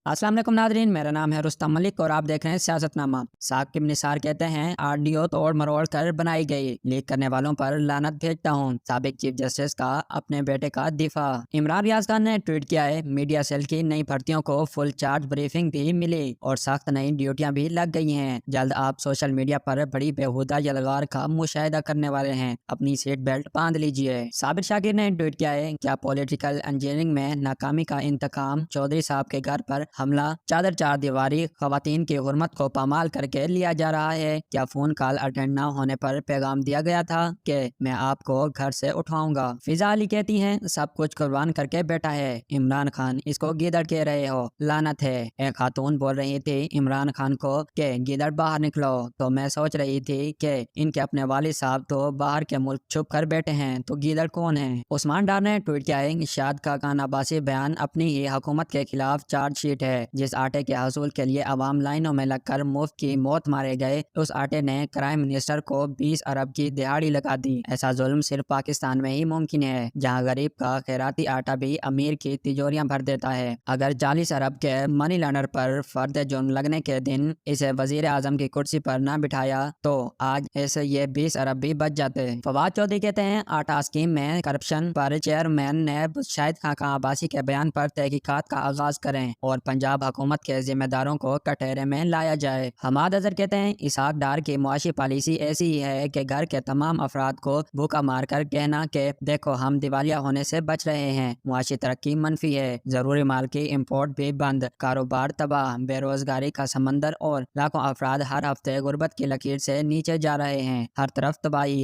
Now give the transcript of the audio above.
अस्सलाम वालेकुम नादरीन, मेरा नाम है रुस्तम मलिक और आप देख रहे हैं सियासतनामा। साकिब निसार कहते हैं आरडीओ तोड़ मरोड़ कर बनाई गई, लीक करने वालों पर लानत भेजता हूँ। साबिक चीफ जस्टिस का अपने बेटे का दिफा। इमरान रियाज खान ने ट्वीट किया है, मीडिया सेल की नई भर्तियों को फुल चार्ज ब्रीफिंग भी मिली और सख्त नई ड्यूटियां भी लग गई हैं। जल्द आप सोशल मीडिया पर बड़ी बेहुदा यलगार का मुशाहिदा करने वाले हैं, अपनी सीट बेल्ट बांध लीजिए। साबिर शाकिर ने ट्वीट किया है, क्या पॉलिटिकल इंजीनियरिंग में नाकामी का इंतकाम चौधरी साहब के घर पर हमला चादर चार दीवारी खवातीन की हुर्मत को पामाल करके लिया जा रहा है? क्या फोन कॉल अटेंड न होने पर पैगाम दिया गया था कि मैं आपको घर से उठवाऊंगा? फिजा अली कहती हैं, सब कुछ कुर्बान करके बैठा है इमरान खान, इसको गीदड़ कह रहे हो, लानत है। एक खातून बोल रही थी इमरान खान को कि गीदड़ बाहर निकलो, तो मैं सोच रही थी कि इनके अपने वालिद साहब तो बाहर के मुल्क छुप कर बैठे हैं, तो गीदड़ कौन है? उस्मान डार ने ट्वीट किया है, शाद का खान अब्बासी बयान अपनी ही हुकूमत के खिलाफ चार्जशीट है। जिस आटे के हसूल के लिए अवाम लाइनों में लगकर मुफ्त की मौत मारे गए, उस आटे ने प्राइम मिनिस्टर को 20 अरब की दिहाड़ी लगा दी। ऐसा जुल्म सिर्फ पाकिस्तान में ही मुमकिन है, जहां गरीब का खैराती आटा भी अमीर की तिजोरियां भर देता है। अगर 40 अरब के मनी लॉन्डर पर फर्द जुर्म लगने के दिन इसे वजीर आजम की कुर्सी पर न बिठाया तो आज ऐसे ये 20 अरब भी बच जाते। फवाद चौधरी कहते हैं, आटा स्कीम में करप्शन पर चेयरमैन नैब शाहिद खान अब्बासी के बयान पर तहकीकात का आगाज करें और पंजाब हुकूमत के जिम्मेदारों को कटहरे में लाया जाए। हमाद अजहर कहते हैं, इसहाक डार की मुआशी पॉलिसी ऐसी ही है कि घर के तमाम अफराद को भूखा मार कर कहना कि देखो हम दिवालिया होने से बच रहे हैं। मुआशी तरक्की मनफी है, जरूरी माल की इम्पोर्ट भी बंद, कारोबार तबाह, बेरोजगारी का समंदर और लाखों अफराद हर हफ्ते गुर्बत की लकीर से नीचे जा रहे हैं। हर तरफ तबाही है।